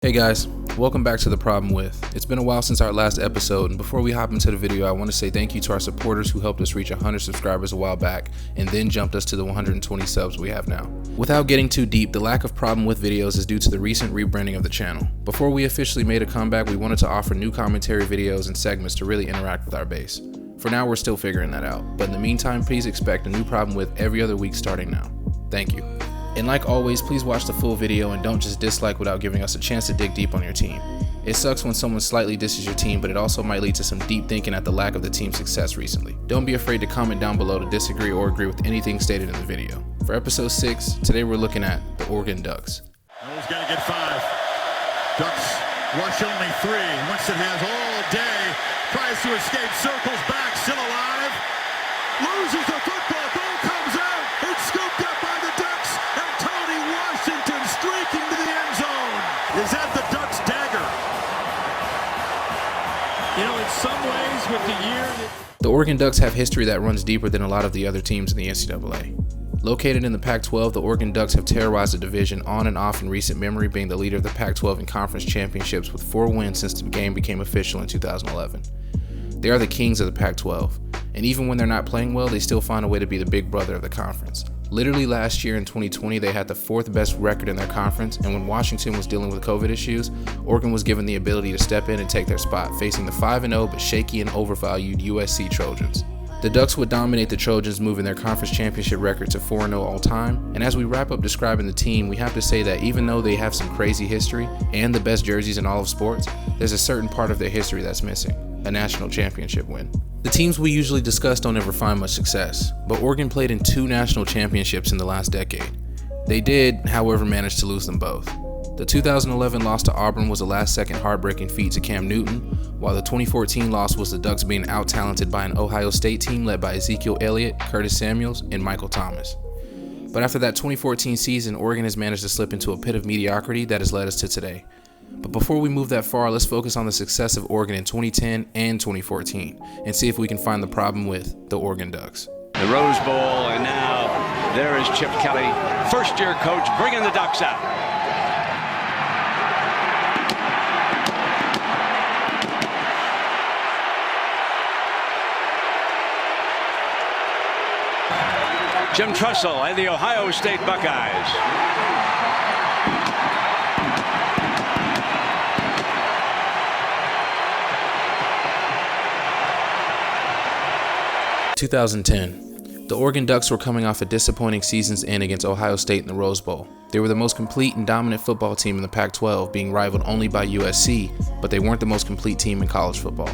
Hey guys, welcome back to The Problem With. It's been a while since our last episode, and before we hop into the video, I want to say thank you to our supporters who helped us reach 100 subscribers a while back, and then jumped us to the 120 subs we have now. Without getting too deep, the lack of Problem With videos is due to the recent rebranding of the channel. Before we officially made a comeback, we wanted to offer new commentary videos and segments to really interact with our base. For now, we're still figuring that out, but in the meantime, please expect a new Problem With every other week starting now. Thank you. And like always, please watch the full video and don't just dislike without giving us a chance to dig deep on your team. It sucks when someone slightly disses your team, but it also might lead to some deep thinking at the lack of the team's success recently. Don't be afraid to comment down below to disagree or agree with anything stated in the video. For episode 6, today we're looking at the Oregon Ducks. Noah's got to get 5. Ducks rush only 3. Winston has all day. Tries to escape, circles back, still alive. Loses the football, ball comes out. It's scooped up by the Ducks. And Tony Washington streaking to the end zone. Is that the Ducks' dagger? You know, in some ways with the year... The Oregon Ducks have history that runs deeper than a lot of the other teams in the NCAA. Located in the Pac-12, the Oregon Ducks have terrorized the division on and off in recent memory, being the leader of the Pac-12 in conference championships with 4 wins since the game became official in 2011. They are the kings of the Pac-12, and even when they're not playing well, they still find a way to be the big brother of the conference. Literally last year in 2020, they had the 4th best record in their conference, and when Washington was dealing with COVID issues, Oregon was given the ability to step in and take their spot, facing the 5-0 but shaky and overvalued USC Trojans. The Ducks would dominate the Trojans, moving their conference championship record to 4-0 all time, and as we wrap up describing the team, we have to say that even though they have some crazy history and the best jerseys in all of sports, there's a certain part of their history that's missing: a national championship win. The teams we usually discuss don't ever find much success, but Oregon played in 2 national championships in the last decade. They did, however, manage to lose them both. The 2011 loss to Auburn was a last-second heartbreaking feat to Cam Newton, while the 2014 loss was the Ducks being out-talented by an Ohio State team led by Ezekiel Elliott, Curtis Samuels, and Michael Thomas. But after that 2014 season, Oregon has managed to slip into a pit of mediocrity that has led us to today. But before we move that far, let's focus on the success of Oregon in 2010 and 2014 and see if we can find the problem with the Oregon Ducks. The Rose Bowl, and now there is Chip Kelly, first-year coach, bringing the Ducks out. Jim Tressel and the Ohio State Buckeyes. 2010. The Oregon Ducks were coming off a disappointing season's end against Ohio State in the Rose Bowl. They were the most complete and dominant football team in the Pac-12, being rivaled only by USC, but they weren't the most complete team in college football.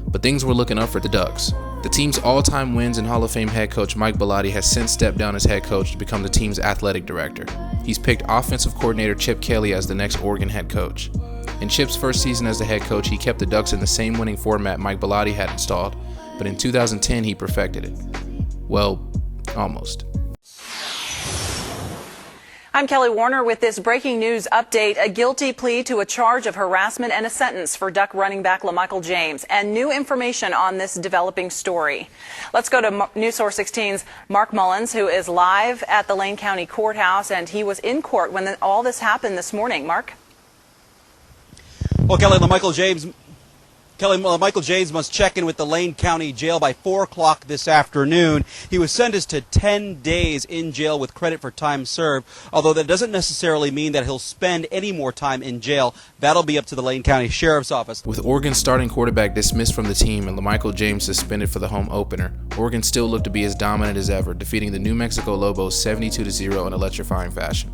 But things were looking up for the Ducks. The team's all-time wins and Hall of Fame head coach Mike Bellotti has since stepped down as head coach to become the team's athletic director. He's picked offensive coordinator Chip Kelly as the next Oregon head coach. In Chip's first season as the head coach, he kept the Ducks in the same winning format Mike Bellotti had installed, but in 2010 he perfected it. Well, almost. I'm Kelly Warner with this breaking news update. A guilty plea to a charge of harassment and a sentence for Duck running back LaMichael James, and new information on this developing story. Let's go to News Source 16's Mark Mullins, who is live at the Lane County Courthouse, and he was in court when all this happened this morning. Mark? Well, Michael James must check in with the Lane County Jail by 4 o'clock this afternoon. He was sentenced to 10 days in jail with credit for time served, although that doesn't necessarily mean that he'll spend any more time in jail. That'll be up to the Lane County Sheriff's Office. With Oregon's starting quarterback dismissed from the team and LaMichael James suspended for the home opener, Oregon still looked to be as dominant as ever, defeating the New Mexico Lobos 72-0 in electrifying fashion.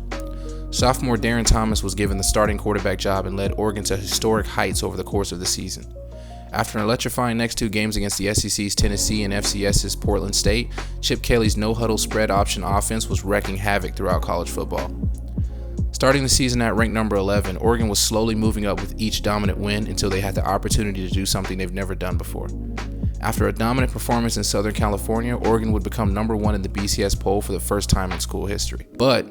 Sophomore Darren Thomas was given the starting quarterback job and led Oregon to historic heights over the course of the season. After an electrifying next 2 games against the SEC's Tennessee and FCS's Portland State, Chip Kelly's no-huddle spread option offense was wreaking havoc throughout college football. Starting the season at ranked number 11, Oregon was slowly moving up with each dominant win until they had the opportunity to do something they've never done before. After a dominant performance in Southern California, Oregon would become number 1 in the BCS poll for the first time in school history. But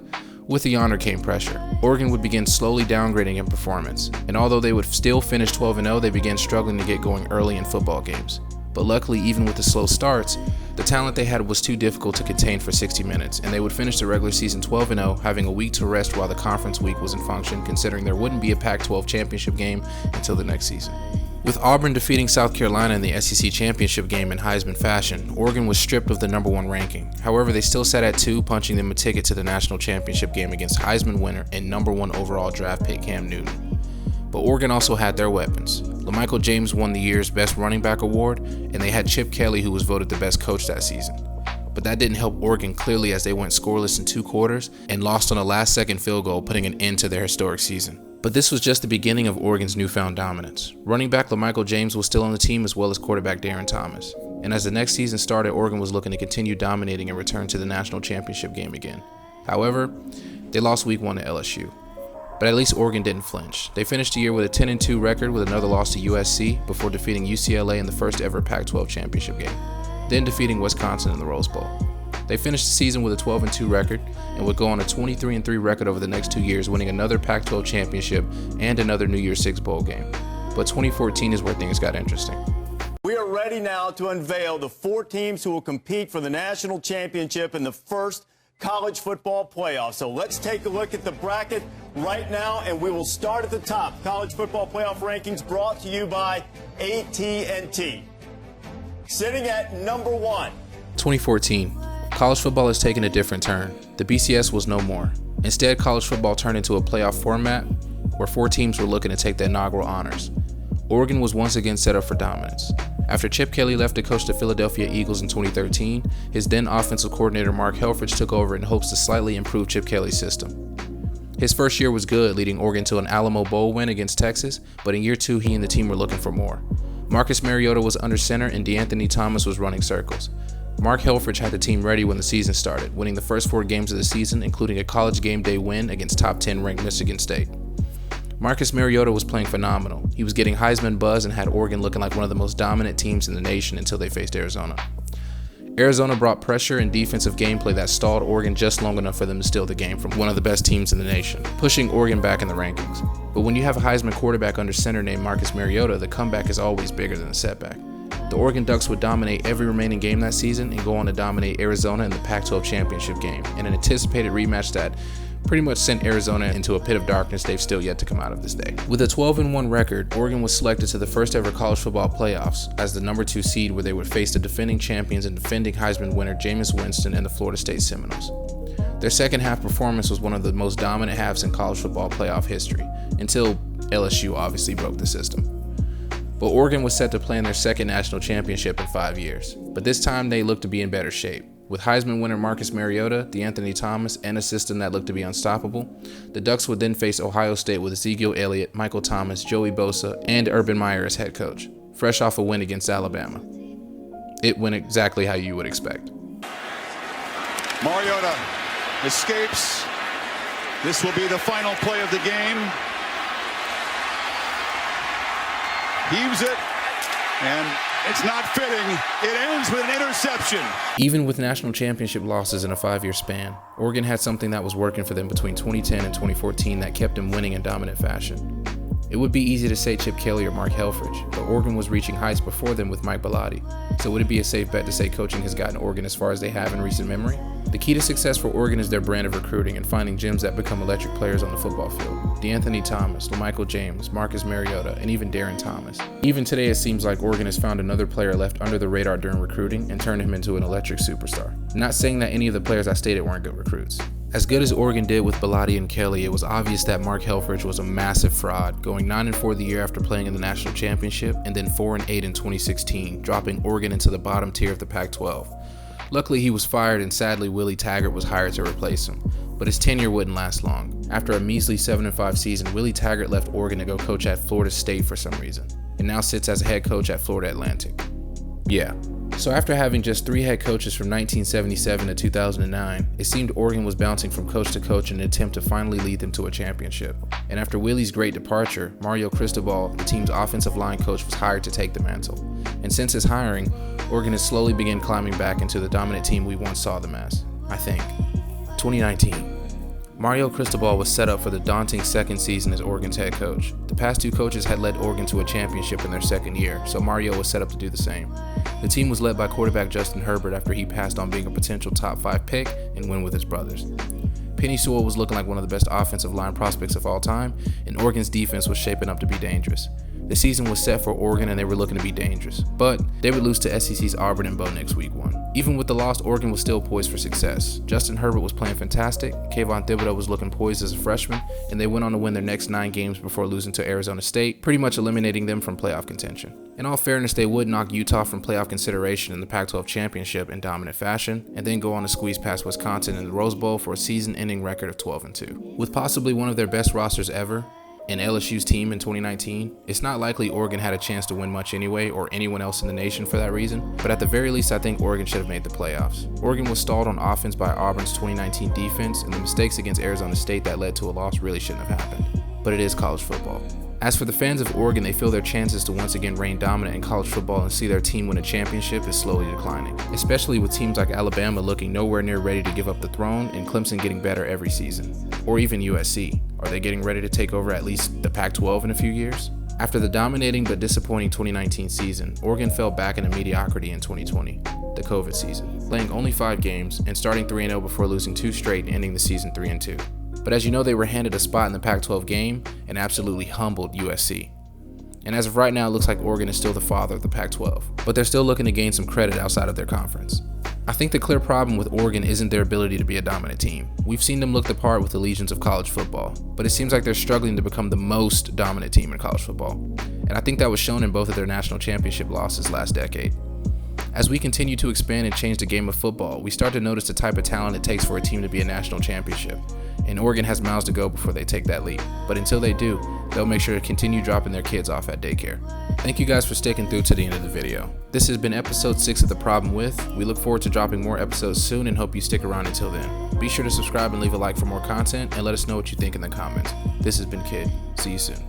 with the honor came pressure. Oregon would begin slowly downgrading in performance, and although they would still finish 12-0, they began struggling to get going early in football games. But luckily, even with the slow starts, the talent they had was too difficult to contain for 60 minutes, and they would finish the regular season 12-0, having a week to rest while the conference week was in function, considering there wouldn't be a Pac-12 championship game until the next season. With Auburn defeating South Carolina in the SEC championship game in Heisman fashion, Oregon was stripped of the number 1 ranking. However, they still sat at 2, punching them a ticket to the national championship game against Heisman winner and number 1 overall draft pick Cam Newton. But Oregon also had their weapons. LaMichael James won the year's best running back award, and they had Chip Kelly, who was voted the best coach that season. But that didn't help Oregon clearly, as they went scoreless in 2 quarters and lost on a last-second field goal, putting an end to their historic season. But this was just the beginning of Oregon's newfound dominance. Running back LaMichael James was still on the team, as well as quarterback Darren Thomas. And as the next season started, Oregon was looking to continue dominating and return to the national championship game again. However, they lost week 1 to LSU. But at least Oregon didn't flinch. They finished the year with a 10-2 record with another loss to USC before defeating UCLA in the first ever Pac-12 championship game, then defeating Wisconsin in the Rose Bowl. They finished the season with a 12-2 record and would go on a 23-3 record over the next 2 years, winning another Pac-12 championship and another New Year's Six bowl game. But 2014 is where things got interesting. We are ready now to unveil the 4 teams who will compete for the national championship in the first college football playoff. So let's take a look at the bracket right now, and we will start at the top. College football playoff rankings brought to you by AT&T. Sitting at number 1. 2014. College football has taken a different turn. The BCS was no more. Instead, college football turned into a playoff format where 4 teams were looking to take the inaugural honors. Oregon was once again set up for dominance. After Chip Kelly left to coach the Philadelphia Eagles in 2013, his then offensive coordinator Mark Helfrich took over in hopes to slightly improve Chip Kelly's system. His first year was good, leading Oregon to an Alamo Bowl win against Texas, but in year 2 he and the team were looking for more. Marcus Mariota was under center and DeAnthony Thomas was running circles. Mark Helfrich had the team ready when the season started, winning the first 4 games of the season, including a college game day win against top 10 ranked Michigan State. Marcus Mariota was playing phenomenal. He was getting Heisman buzz and had Oregon looking like one of the most dominant teams in the nation until they faced Arizona. Arizona brought pressure and defensive gameplay that stalled Oregon just long enough for them to steal the game from one of the best teams in the nation, pushing Oregon back in the rankings. But when you have a Heisman quarterback under center named Marcus Mariota, the comeback is always bigger than the setback. The Oregon Ducks would dominate every remaining game that season and go on to dominate Arizona in the Pac-12 championship game, in an anticipated rematch that pretty much sent Arizona into a pit of darkness they've still yet to come out of this day. With a 12-1 record, Oregon was selected to the first ever college football playoffs as the number 2 seed, where they would face the defending champions and defending Heisman winner Jameis Winston and the Florida State Seminoles. Their second half performance was one of the most dominant halves in college football playoff history, until LSU obviously broke the system. But Oregon was set to play in their second national championship in 5 years, but this time they looked to be in better shape. With Heisman winner Marcus Mariota, DeAnthony Thomas, and a system that looked to be unstoppable, the Ducks would then face Ohio State with Ezekiel Elliott, Michael Thomas, Joey Bosa, and Urban Meyer as head coach, fresh off a win against Alabama. It went exactly how you would expect. Mariota escapes. This will be the final play of the game. Heaves it, and it's not fitting. It ends with an interception. Even with national championship losses in a 5-year span, Oregon had something that was working for them between 2010 and 2014 that kept them winning in dominant fashion. It would be easy to say Chip Kelly or Mark Helfrich, but Oregon was reaching heights before them with Mike Bellotti. So would it be a safe bet to say coaching has gotten Oregon as far as they have in recent memory? The key to success for Oregon is their brand of recruiting and finding gems that become electric players on the football field. DeAnthony Thomas, LaMichael James, Marcus Mariota, and even Darren Thomas. Even today, it seems like Oregon has found another player left under the radar during recruiting and turned him into an electric superstar. Not saying that any of the players I stated weren't good recruits. As good as Oregon did with Bellotti and Kelly, it was obvious that Mark Helfrich was a massive fraud, going 9-4 the year after playing in the national championship, and then 4-8 in 2016, dropping Oregon into the bottom tier of the Pac-12. Luckily, he was fired, and sadly, Willie Taggart was hired to replace him. But his tenure wouldn't last long. After a measly 7-5 season, Willie Taggart left Oregon to go coach at Florida State for some reason, and now sits as a head coach at Florida Atlantic. Yeah. So after having just 3 head coaches from 1977 to 2009, it seemed Oregon was bouncing from coach to coach in an attempt to finally lead them to a championship. And after Willie's great departure, Mario Cristobal, the team's offensive line coach, was hired to take the mantle. And since his hiring, Oregon has slowly begun climbing back into the dominant team we once saw them as, I think. 2019. Mario Cristobal was set up for the daunting second season as Oregon's head coach. The past two coaches had led Oregon to a championship in their second year, so Mario was set up to do the same. The team was led by quarterback Justin Herbert after he passed on being a potential top 5 pick and win with his brothers. Penei Sewell was looking like one of the best offensive line prospects of all time, and Oregon's defense was shaping up to be dangerous. The season was set for Oregon and they were looking to be dangerous, but they would lose to SEC's Auburn and Bo Nix week 1. Even with the loss, Oregon was still poised for success. Justin Herbert was playing fantastic, Kayvon Thibodeaux was looking poised as a freshman, and they went on to win their next 9 games before losing to Arizona State, pretty much eliminating them from playoff contention. In all fairness, they would knock Utah from playoff consideration in the Pac-12 championship in dominant fashion, and then go on to squeeze past Wisconsin in the Rose Bowl for a season-ending record of 12-2. With possibly one of their best rosters ever, and LSU's team in 2019, it's not likely Oregon had a chance to win much anyway, or anyone else in the nation for that reason, but at the very least I think Oregon should have made the playoffs. Oregon was stalled on offense by Auburn's 2019 defense, and the mistakes against Arizona State that led to a loss really shouldn't have happened. But it is college football. As for the fans of Oregon, they feel their chances to once again reign dominant in college football and see their team win a championship is slowly declining, especially with teams like Alabama looking nowhere near ready to give up the throne and Clemson getting better every season. Or even USC. Are they getting ready to take over at least the Pac-12 in a few years? After the dominating but disappointing 2019 season, Oregon fell back into mediocrity in 2020, the COVID season, playing only 5 games and starting 3-0 before losing 2 straight and ending the season 3-2. But as you know, they were handed a spot in the Pac-12 game and absolutely humbled USC. And as of right now, it looks like Oregon is still the father of the Pac-12, but they're still looking to gain some credit outside of their conference. I think the clear problem with Oregon isn't their ability to be a dominant team. We've seen them look the part with the legions of college football, but it seems like they're struggling to become the most dominant team in college football. And I think that was shown in both of their national championship losses last decade. As we continue to expand and change the game of football, we start to notice the type of talent it takes for a team to be a national championship. And Oregon has miles to go before they take that leap. But until they do, they'll make sure to continue dropping their kids off at daycare. Thank you guys for sticking through to the end of the video. This has been episode 6 of The Problem With. We look forward to dropping more episodes soon and hope you stick around until then. Be sure to subscribe and leave a like for more content, and let us know what you think in the comments. This has been Kid. See you soon.